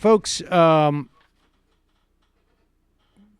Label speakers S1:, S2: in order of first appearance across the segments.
S1: folks,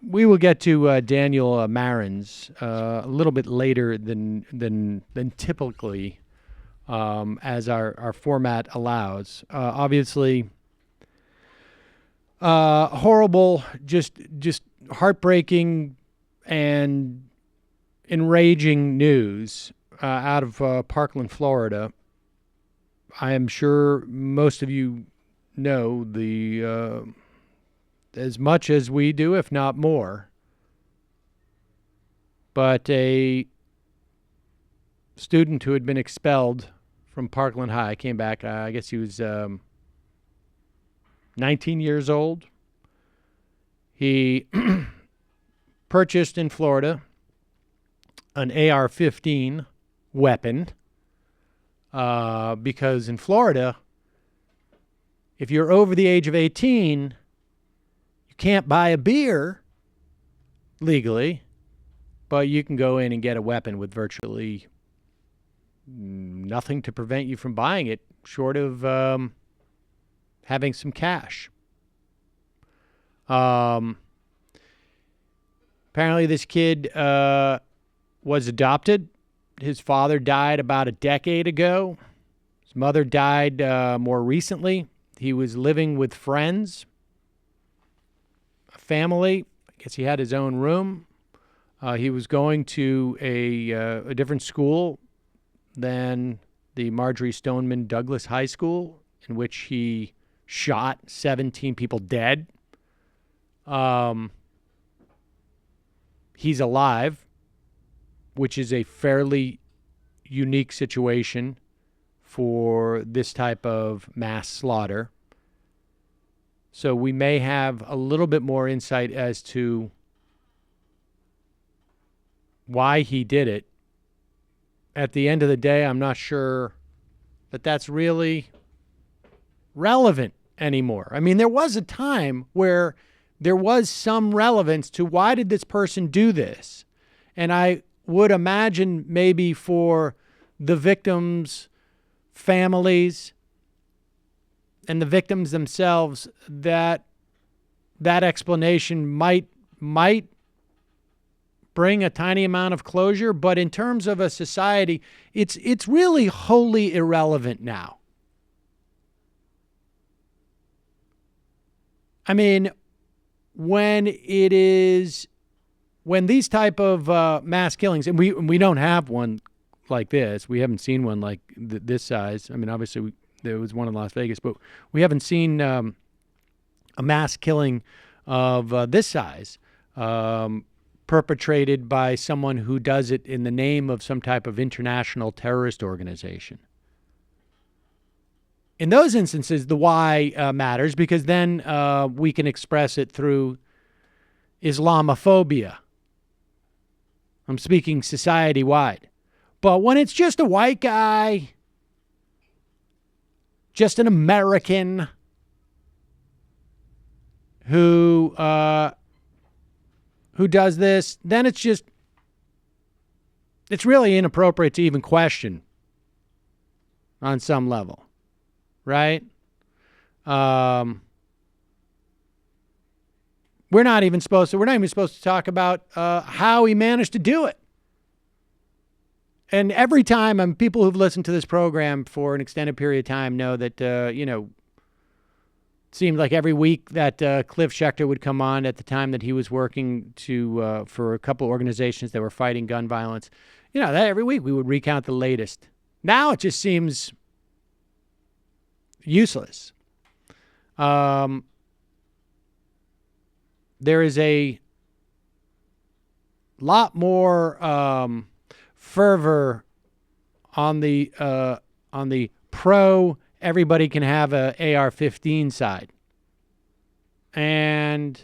S1: we will get to Daniel Marins a little bit later than typically, as our format allows. Obviously, horrible, just heartbreaking and enraging news out of Parkland, Florida. I am sure most of you know the as much as we do, if not more. But a student who had been expelled from Parkland High came back. I guess he was 19 years old. He purchased in Florida an AR-15 weapon because in Florida, if you're over the age of 18, you can't buy a beer legally, but you can go in and get a weapon with virtually nothing to prevent you from buying it, short of having some cash. Apparently this kid was adopted. His father died about a decade ago. His mother died more recently. He was living with friends, a family. I guess he had his own room. He was going to a different school than the Marjorie Stoneman Douglas High School, in which he shot 17 people dead. He's alive, which is a fairly unique situation for this type of mass slaughter. So we may have a little bit more insight as to why he did it. At the end of the day, I'm not sure that that's really relevant anymore. I mean, there was a time where there was some relevance to why did this person do this? And I would imagine maybe for the victims' families and the victims themselves that explanation might bring a tiny amount of closure, but in terms of a society, it's really wholly irrelevant now. I mean, when these type of mass killings, and we don't have one like this. We haven't seen one like this size. I mean, obviously there was one in Las Vegas, but we haven't seen a mass killing of this size perpetrated by someone who does it in the name of some type of international terrorist organization. In those instances, the why matters, because then we can express it through Islamophobia. I'm speaking society-wide. But when it's just a white guy, just an American who does this, then it's really inappropriate to even question on some level, right? We're not even supposed to talk about how he managed to do it. And every time, people who've listened to this program for an extended period of time know that, it seemed like every week that Cliff Schechter would come on at the time that he was working for a couple of organizations that were fighting gun violence. That every week we would recount the latest. Now it just seems useless. There is a lot more fervor on the pro everybody can have a AR-15 side. And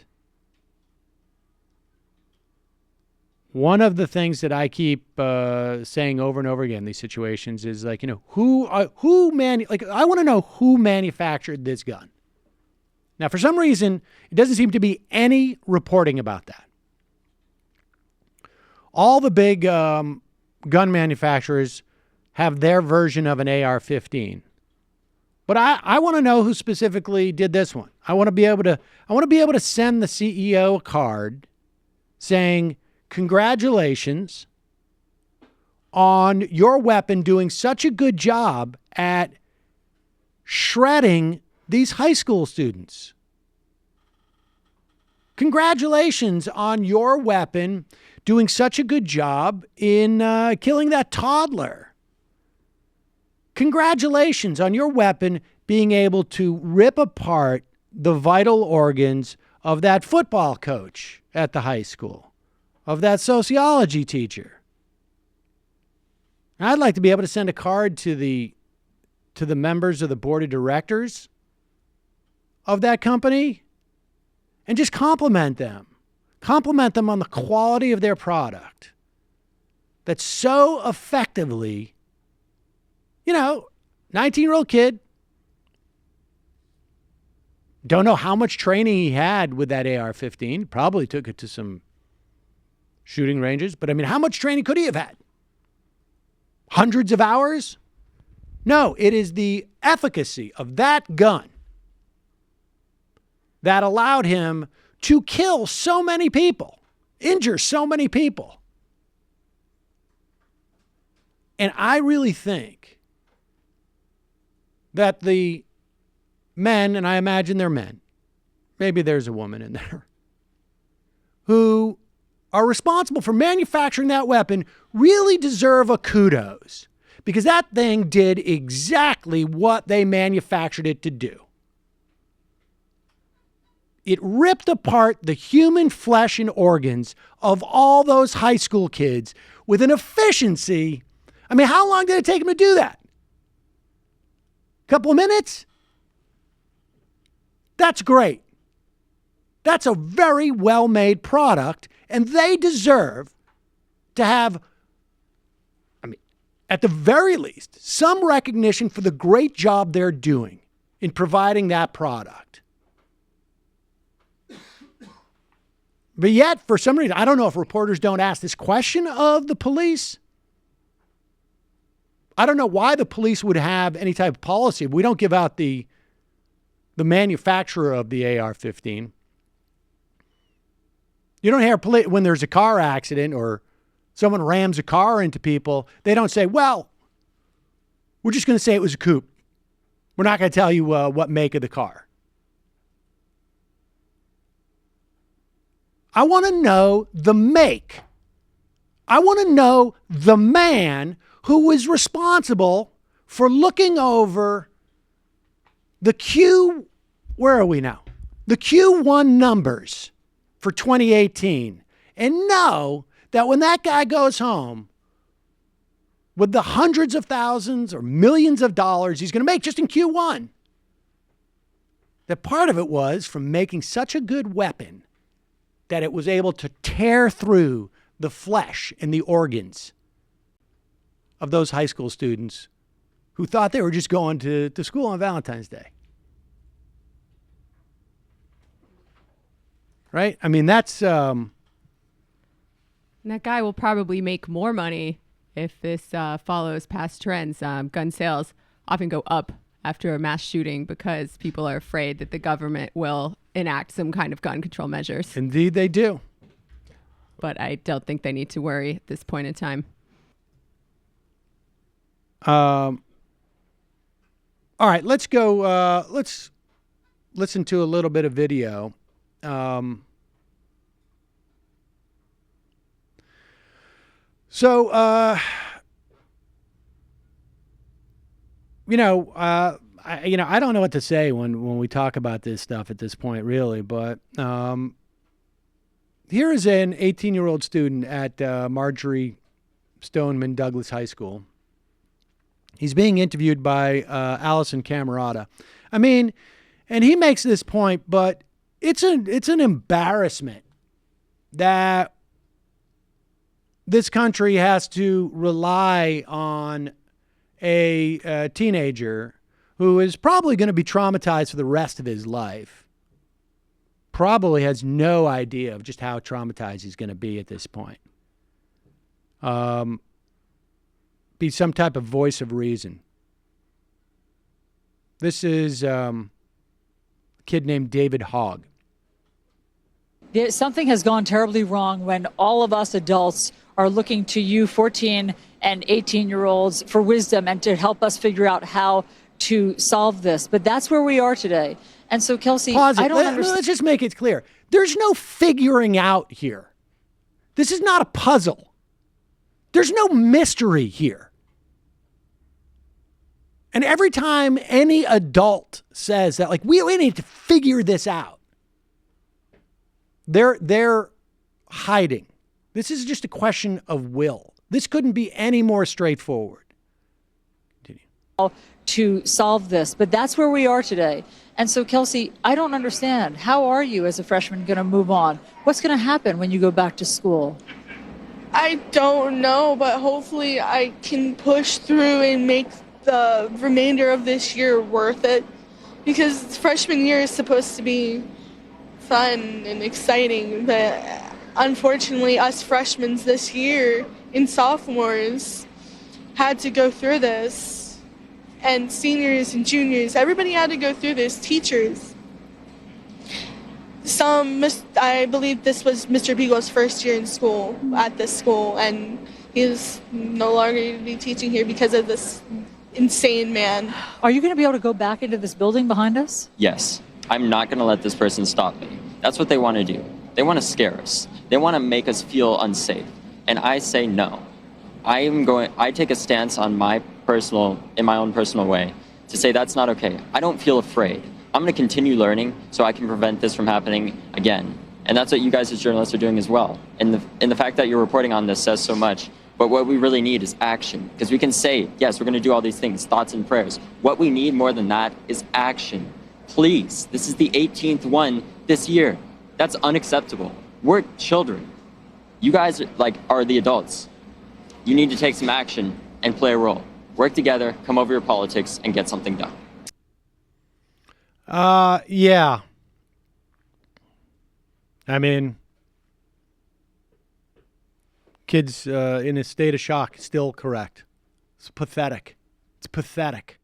S1: one of the things that I keep saying over and over again in these situations is I want to know who manufactured this gun. Now, for some reason, it doesn't seem to be any reporting about that. All the big gun manufacturers have their version of an AR-15. But I want to know who specifically did this one. I want to be able to send the CEO a card saying, "Congratulations on your weapon doing such a good job at shredding these high school students. Congratulations on your weapon doing such a good job in killing that toddler. Congratulations on your weapon being able to rip apart the vital organs of that football coach at the high school, of that sociology teacher." I'd like to be able to send a card to the members of the board of directors of that company and just compliment them. Compliment them on the quality of their product that so effectively, 19-year-old kid, don't know how much training he had with that AR-15, probably took it to some shooting ranges, but I mean, how much training could he have had? Hundreds of hours? No, it is the efficacy of that gun that allowed him to kill so many people, injure so many people. And I really think that the men, and I imagine they're men, maybe there's a woman in there, who are responsible for manufacturing that weapon really deserve a kudos, because that thing did exactly what they manufactured it to do. It ripped apart the human flesh and organs of all those high school kids with an efficiency. I mean, how long did it take them to do that? A couple of minutes? That's great. That's a very well-made product, and they deserve to have, at the very least, some recognition for the great job they're doing in providing that product. But yet, for some reason, I don't know if reporters don't ask this question of the police. I don't know why the police would have any type of policy. We don't give out the manufacturer of the AR-15. You don't hear when there's a car accident or someone rams a car into people, they don't say, well, we're just going to say it was a coupe. We're not going to tell you what make of the car. I want to know the make. I want to know the man who was responsible for looking over the where are we now? The Q1 numbers for 2018, and know that when that guy goes home with the hundreds of thousands or millions of dollars he's going to make just in Q1, that part of it was from making such a good weapon that it was able to tear through the flesh and the organs of those high school students who thought they were just going to school on Valentine's Day. Right? I mean, that's...
S2: And that guy will probably make more money if this follows past trends. Gun sales often go up after a mass shooting because people are afraid that the government will enact some kind of gun control measures.
S1: Indeed, they do.
S2: But I don't think they need to worry at this point in time.
S1: All right, let's go. Let's listen to a little bit of video. I don't know what to say when we talk about this stuff at this point, really. But here is an 18-year-old student at Marjorie Stoneman Douglas High School. He's being interviewed by Allison Camerata. I mean, and he makes this point, but it's an embarrassment that this country has to rely on a teenager who is probably going to be traumatized for the rest of his life. Probably has no idea of just how traumatized he's going to be at this point. Be some type of voice of reason. This is a kid named David Hogg.
S3: Something has gone terribly wrong when all of us adults are looking to you 14 and 18-year-olds for wisdom and to help us figure out how to solve this. But that's where we are today. And so, Kelsey,
S1: Pause it.
S3: I don't understand.
S1: Let's just make it clear. There's no figuring out here. This is not a puzzle. There's no mystery here. And every time any adult says that, like, we need to figure this out, they're hiding. This is just a question of will. This couldn't be any more straightforward. Continue.
S3: To solve this, but that's where we are today. And so, Kelsey, I don't understand. How are you as a freshman going to move on? What's going to happen when you go back to school?
S4: I don't know, but hopefully I can push through and make the remainder of this year worth it, because freshman year is supposed to be fun and exciting, but unfortunately us freshmen this year and sophomores had to go through this. And seniors and juniors, everybody had to go through this. Teachers. I believe this was Mr. Beagle's first year in school at this school, and he's no longer going to be teaching here because of this insane man.
S3: Are you going to be able to go back into this building behind us?
S5: Yes. I'm not going to let this person stop me. That's what they want to do. They want to scare us. They want to make us feel unsafe. And I say no. I take a stance in my own personal way to say that's not okay. I don't feel afraid. I'm going to continue learning so I can prevent this from happening again. And that's what you guys as journalists are doing as well. And the fact that you're reporting on this says so much. But what we really need is action. Because we can say, yes, we're going to do all these things, thoughts and prayers. What we need more than that is action. Please, this is the 18th one this year. That's unacceptable. We're children. You guys are the adults. You need to take some action and play a role. Work together, come over your politics, and get something done.
S1: Yeah. I mean, kids in a state of shock, still correct. It's pathetic. It's pathetic.